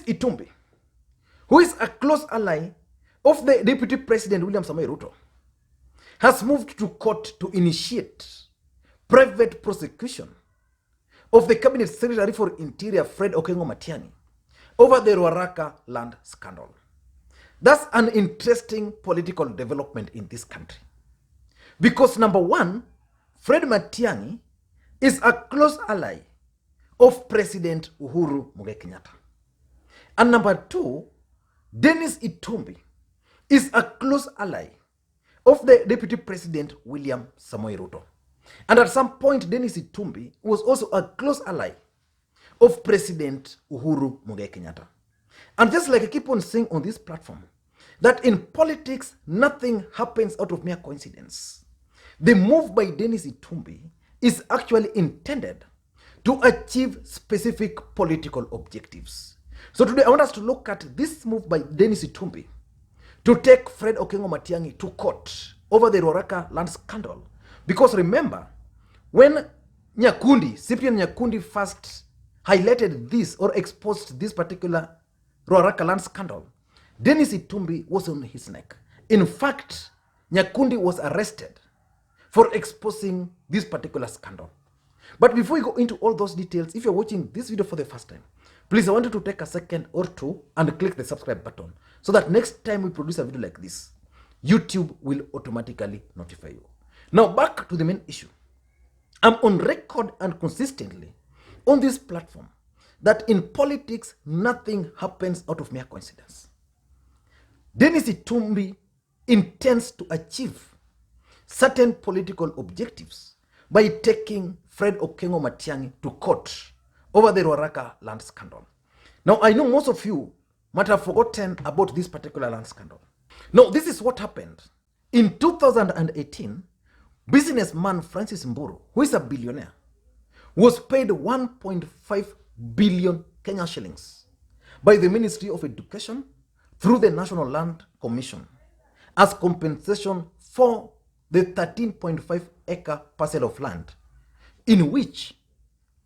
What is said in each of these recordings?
Itumbi, who is a close ally of the Deputy President William Samoei Ruto, has moved to court to initiate private prosecution of the Cabinet Secretary for Interior Fred Matiang'i over the Ruaraka land scandal. That's an interesting political development in this country. Because number one, Fred Matiang'i is a close ally of President Uhuru Kenyatta. And number two, Dennis Itumbi is a close ally of the Deputy President William Samoei Ruto. And at some point, Dennis Itumbi was also a close ally of President Uhuru Kenyatta. And just like I keep on saying on this platform, that in politics, nothing happens out of mere coincidence. The move by Dennis Itumbi is actually intended to achieve specific political objectives. So today I want us to look at this move by Dennis Itumbi to take Fred Matiang'i to court over the Ruaraka land scandal. Because remember, when Cyprian Nyakundi first highlighted this or exposed this particular Ruaraka land scandal, Dennis Itumbi was on his neck. In fact, Nyakundi was arrested for exposing this particular scandal. But before we go into all those details, if you're watching this video for the first time, please, I want you to take a second or two and click the subscribe button so that next time we produce a video like this, YouTube will automatically notify you. Now, back to the main issue. I'm on record and consistently on this platform that in politics, nothing happens out of mere coincidence. Dennis Itumbi intends to achieve certain political objectives by taking Fred Matiang'i to court over the Ruaraka land scandal. Now, I know most of you might have forgotten about this particular land scandal. Now, this is what happened. In 2018, businessman Francis Mburu, who is a billionaire, was paid 1.5 billion Kenyan shillings by the Ministry of Education through the National Land Commission as compensation for the 13.5-acre parcel of land in which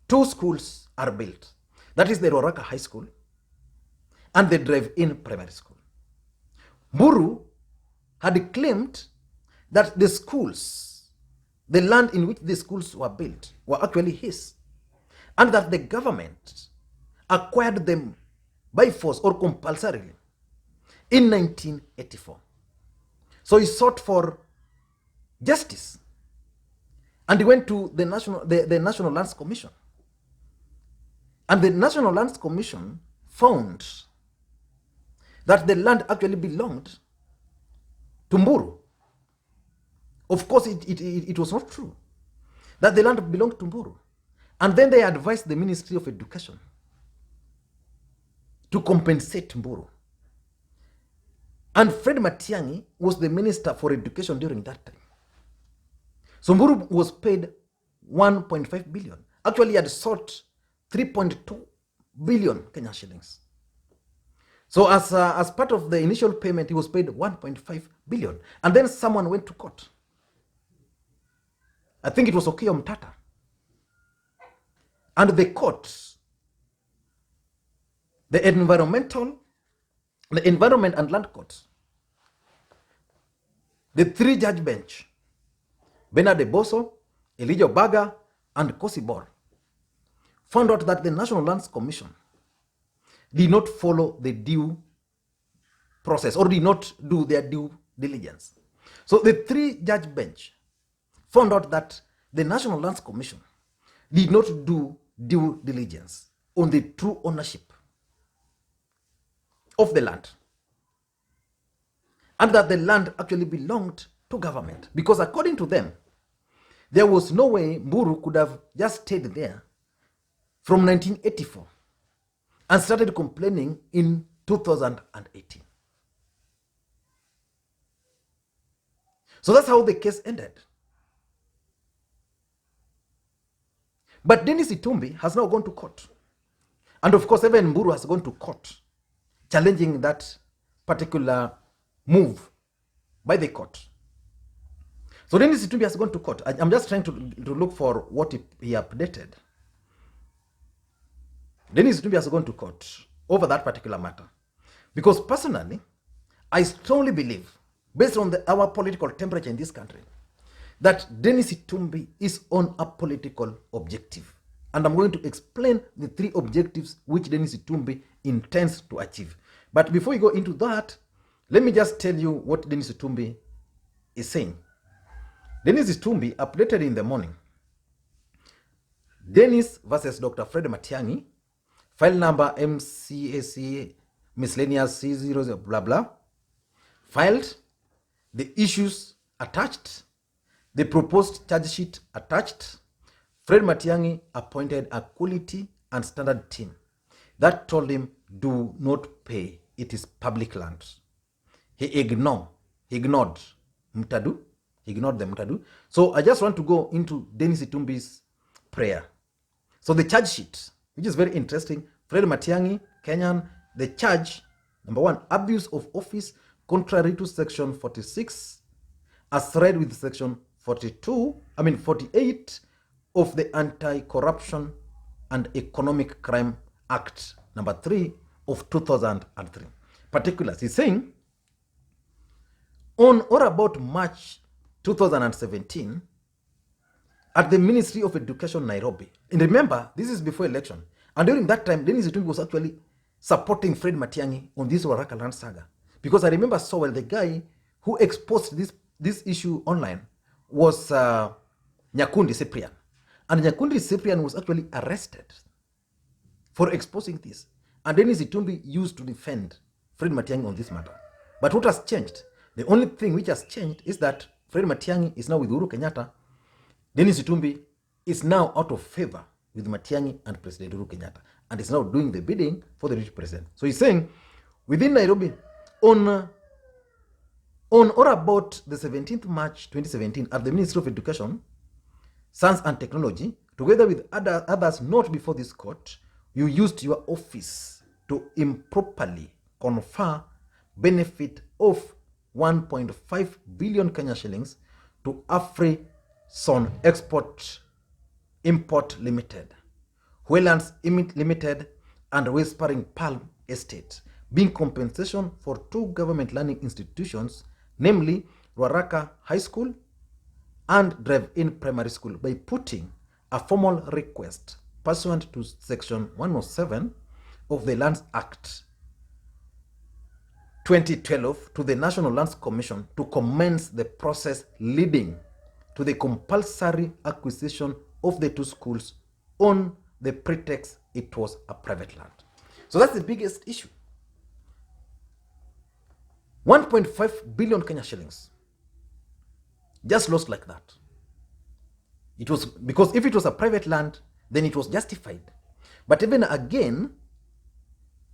two schools are built. That is the Ruaraka High School and the Drive-In Primary School. Mburu had claimed that the schools, the land in which the schools were built, were actually his, and that the government acquired them by force or compulsorily in 1984. So he sought for justice and he went to the National Lands Commission. And the National Lands Commission found that the land actually belonged to Mburu. Of course, it was not true that the land belonged to Mburu. And then they advised the Ministry of Education to compensate Mburu. And Fred Matiang'i was the Minister for Education during that time. So Mburu was paid 1.5 billion. Actually, he had sought 3.2 billion Kenyan shillings. So as part of the initial payment, he was paid 1.5 billion. And then someone went to court. I think it was Okiya Mtata. And the court, the Environment and Land Court, the three-judge bench, Bernard Boso, Elijah Baga, and Kosi Bor, found out that the National Lands Commission did not follow the due process or did not do their due diligence. So the three-judge bench found out that the National Lands Commission did not do due diligence on the true ownership of the land, and that the land actually belonged to government, because according to them, there was no way Mburu could have just stayed there from 1984 and started complaining in 2018. So that's how the case ended. But Dennis Itumbi has now gone to court. And of course, even Mburu has gone to court, challenging that particular move by the court. So Dennis Itumbi has gone to court. I'm just trying to look for what he updated. Dennis Itumbi has gone to court over that particular matter. Because personally, I strongly believe, based on our political temperature in this country, that Dennis Itumbi is on a political objective. And I'm going to explain the 3 objectives which Dennis Itumbi intends to achieve. But before we go into that, let me just tell you what Dennis Itumbi is saying. Dennis Itumbi updated in the morning. Dennis versus Dr. Fred Matiang'i, file number MCAC miscellaneous C00 blah blah, filed, the issues attached, the proposed charge sheet attached. Fred Matiang'i appointed a quality and standard team that told him, do not pay, it is public land. He ignored Mutadu. He ignored the Mutadu. So I just want to go into Dennis Itumbi's prayer. So the charge sheet, which is very interesting, Fred Matiang'i, Kenyan, the charge, number 1, abuse of office contrary to section 46, as read with section 48 of the Anti-Corruption and Economic Crime Act, number 3 of 2003. Particulars, he's saying, on or about March 2017, at the Ministry of Education, Nairobi. And remember, this is before election. And during that time, Dennis Itumbi was actually supporting Fred Matiang'i on this Ruaraka land saga. Because I remember so well, the guy who exposed this issue online was Nyakundi Cyprian. And Nyakundi Cyprian was actually arrested for exposing this. And Dennis Itumbi used to defend Fred Matiang'i on this matter. But what has changed? The only thing which has changed is that Fred Matiang'i is now with Uhuru Kenyatta. Dennis Itumbi is now out of favor with Matiang'i and President Uhuru Kenyatta, and is now doing the bidding for the deputy president. So he's saying, within Nairobi, on or about the 17th March 2017, at the Ministry of Education, Science and Technology, together with others not before this court, you used your office to improperly confer benefit of 1.5 billion Kenya shillings to Afri-Son Import Limited, Whelands Limited, and Whispering Palm Estate, being compensation for 2 government learning institutions, namely Ruaraka High School and Drive-In Primary School, by putting a formal request pursuant to Section 107 of the Lands Act 2012 to the National Lands Commission to commence the process leading to the compulsory acquisition of the 2 schools on the pretext it was a private land. So that's the biggest issue. 1.5 billion Kenya shillings just lost like that. It was because if it was a private land, then it was justified. But even again,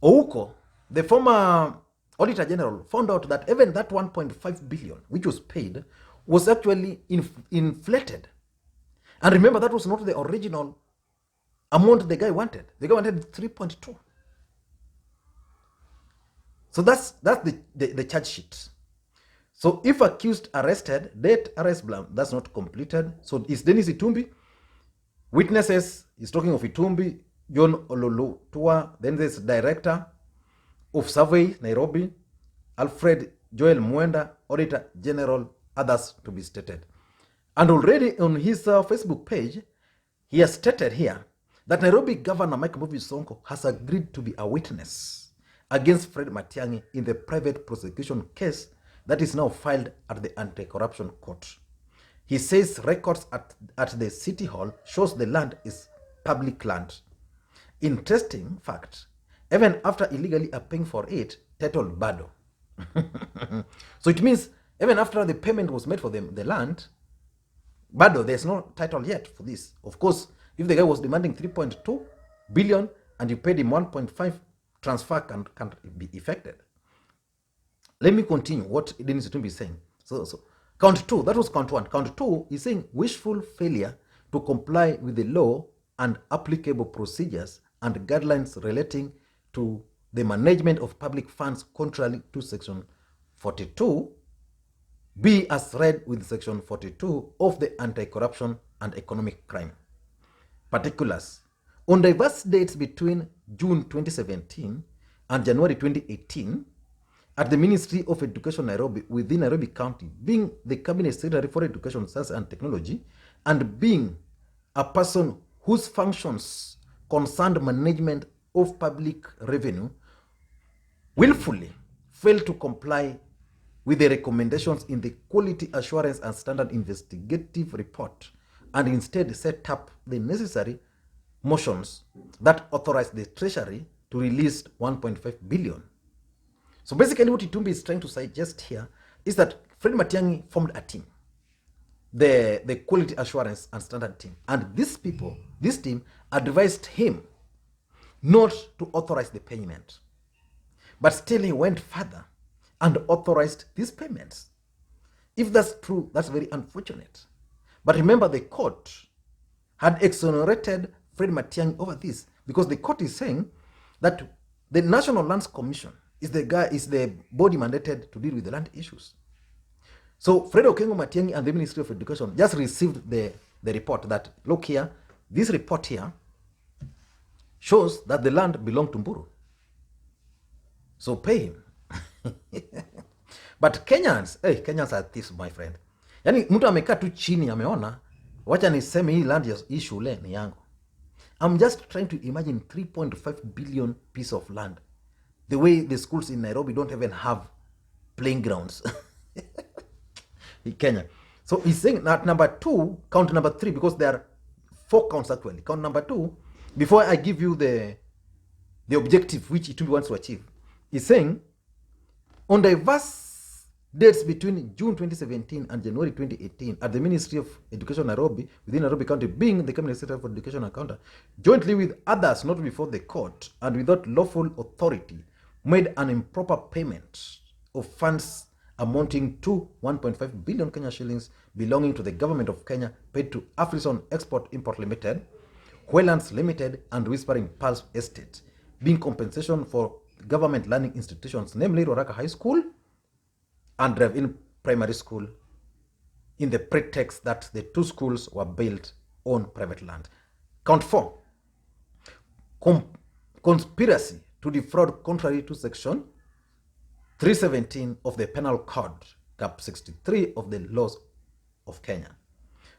Ouko, the former Auditor General, found out that even that 1.5 billion, which was paid, was actually inflated. And remember, that was not the original amount the guy wanted. The guy wanted 3.2. So that's the charge sheet. So if accused arrested, date arrest blam, that's not completed. So it's Dennis Itumbi. Witnesses, he's talking of Itumbi, John Ololutua, then there's Director of Survey, Nairobi, Alfred Joel Mwenda, Auditor General, others to be stated. And already on his Facebook page, he has stated here that Nairobi Governor Mike Sonko has agreed to be a witness against Fred Matiang'i in the private prosecution case that is now filed at the Anti-Corruption Court. He says records at the City Hall shows the land is public land. Interesting fact, even after illegally paying for it, titled Bado. So it means even after the payment was made for the land, Bado, there's no title yet for this. Of course, if the guy was demanding 3.2 billion and you paid him 1.5, transfer can't be effected. Let me continue what Dennis Itumbi is saying. So count 2, that was count 1. Count 2 is saying wishful failure to comply with the law and applicable procedures and guidelines relating to the management of public funds contrary to Section 42, be as read with Section 42 of the Anti-Corruption and Economic Crime. Particulars. On diverse dates between June 2017 and January 2018 at the Ministry of Education, Nairobi, within Nairobi County, being the Cabinet Secretary for Education, Science and Technology, and being a person whose functions concerned management of public revenue, willfully failed to comply with the recommendations in the Quality Assurance and Standard Investigative Report, and instead set up the necessary motions that authorized the Treasury to release 1.5 billion. So basically what Itumbi is trying to suggest here is that Fred Matiang'i formed a team, the Quality Assurance and Standard team. And these people, this team, advised him not to authorize the payment. But still he went further and authorized these payments. If that's true, that's very unfortunate. But remember, the court had exonerated Fred Matiang'i over this, because the court is saying that the National Lands Commission is the body mandated to deal with the land issues. So Fred Matiang'i and the Ministry of Education just received the report that, look here, this report here shows that the land belonged to Mburu. So pay him. But Kenyans are this, my friend. Yani mtu amekaa tu chini ameona, wacha niseme hii land hii shule ni yangu. I'm just trying to imagine 3.5 billion piece of land. The way the schools in Nairobi don't even have playing grounds. In Kenya. So he's saying that number 2, count number 3, because there are 4 counts actually. Count number 2, before I give you the objective which Itumbi wants to achieve. He's saying, on diverse dates between June 2017 and January 2018 at the Ministry of Education, Nairobi, within Nairobi County, being the Cabinet Secretary for Education and Counter, jointly with others not before the court and without lawful authority, made an improper payment of funds amounting to 1.5 billion Kenya shillings belonging to the government of Kenya, paid to Afrison Export Import Limited, Wetlands Limited, and Whispering Pulse Estate, being compensation for government learning institutions, namely Ruaraka High School and Drive-In Primary School, in the pretext that the 2 schools were built on private land. Count 4, conspiracy to defraud contrary to section 317 of the Penal Code, cap 63 of the laws of Kenya.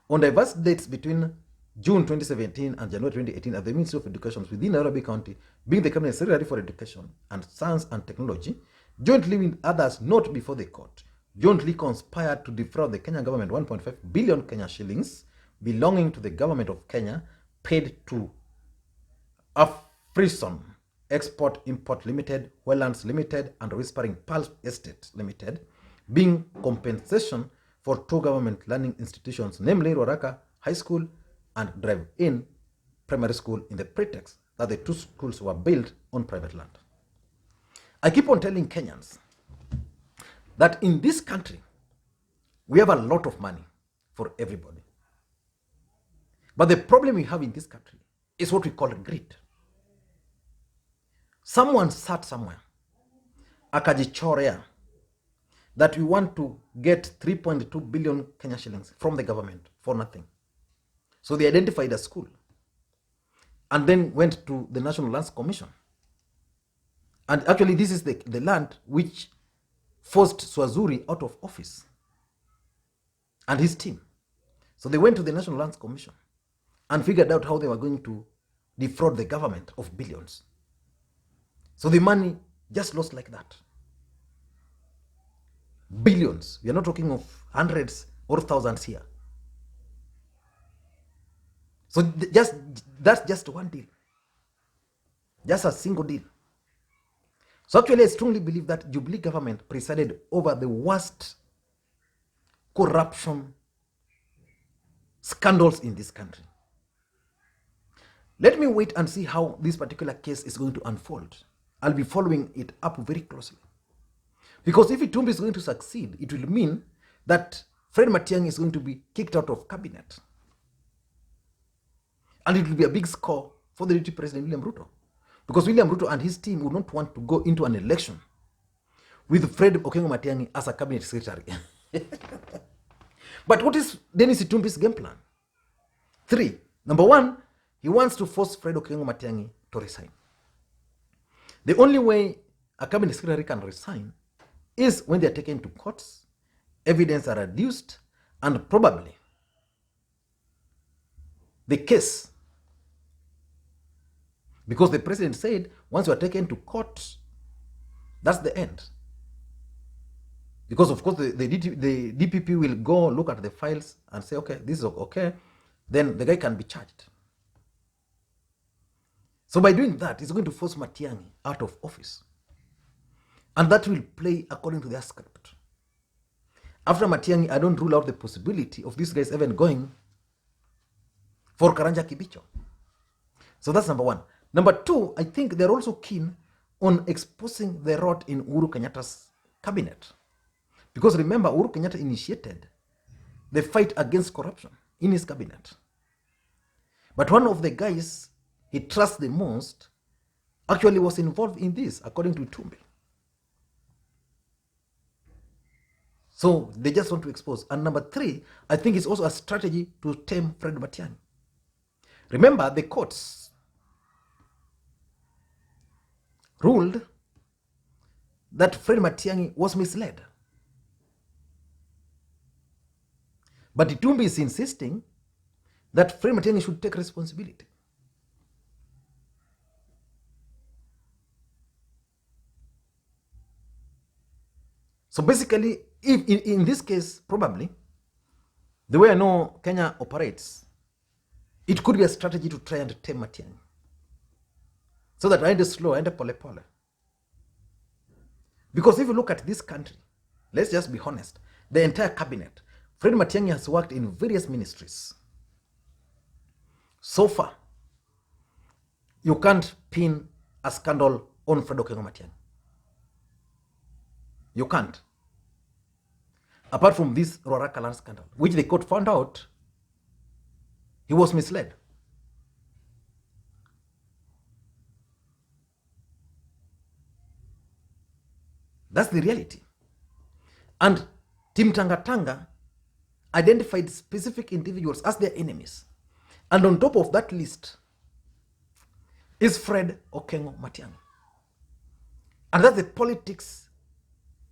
On diverse dates between June 2017 and January 2018 at the Ministry of Education within Nairobi County, being the Cabinet Secretary for Education and Science and Technology, jointly with others not before the court, jointly conspired to defraud the Kenyan government 1.5 billion Kenya shillings belonging to the government of Kenya, paid to Afrison Export Import Limited, Wetlands Limited, and Whispering Pulse Estate Limited, being compensation for 2 government learning institutions, namely Ruaraka High School and Drive-In Primary School, in the pretext that the 2 schools were built on private land. I keep on telling Kenyans that in this country, we have a lot of money for everybody. But the problem we have in this country is what we call greed. Someone sat somewhere, akajichorea, that we want to get 3.2 billion Kenya shillings from the government for nothing. So they identified a school and then went to the National Lands Commission. And actually this is the land which forced Swazuri out of office and his team. So they went to the National Lands Commission and figured out how they were going to defraud the government of billions. So the money just lost like that. Billions. We are not talking of hundreds or thousands here. So that's just one deal. Just a single deal. So actually, I strongly believe that Jubilee government presided over the worst corruption scandals in this country. Let me wait and see how this particular case is going to unfold. I'll be following it up very closely. Because if Itumbi is going to succeed, it will mean that Fred Matiang'i is going to be kicked out of cabinet. And it will be a big score for the Deputy President William Ruto. Because William Ruto and his team would not want to go into an election with Fred Matiang'i as a cabinet secretary. But what is Dennis Itumbi's game plan? 3. Number 1, he wants to force Fred Matiang'i to resign. The only way a cabinet secretary can resign is when they are taken to courts, evidence are reduced, and probably the case, because the president said once you are taken to court, that's the end. Because of course the DPP will go look at the files and say, okay, this is okay, then the guy can be charged. So by doing that, it's going to force Matiangi out of office. And that will play according to their script. After Matiangi, I don't rule out the possibility of these guys even going for Karanja Kibicho. So that's number one. Number two, I think they're also keen on exposing the rot in Uhuru Kenyatta's cabinet. Because remember, Uhuru Kenyatta initiated the fight against corruption in his cabinet. But one of the guys he trusts the most actually was involved in this, according to Itumbi. So they just want to expose. And number three, I think it's also a strategy to tame Fred Matiang'i. Remember, the courts ruled that Fred Matiang'i was misled. But Itumbi is insisting that Fred Matiang'i should take responsibility. So basically, if in this case, probably, the way I know Kenya operates, it could be a strategy to try and tame Matiang'i. So that aende slow, aende pole pole. Because if you look at this country, let's just be honest, the entire cabinet, Fred Matiang'i has worked in various ministries. So far, you can't pin a scandal on Fred Matiang'i. You can't. Apart from this Ruaraka land scandal, which the court found out he was misled. That's the reality. And Team Tanga identified specific individuals as their enemies. And on top of that list is Fred Matiang'i. And that's the politics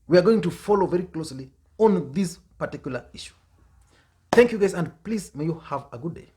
we are going to follow very closely on this particular issue. Thank you guys, and please may you have a good day.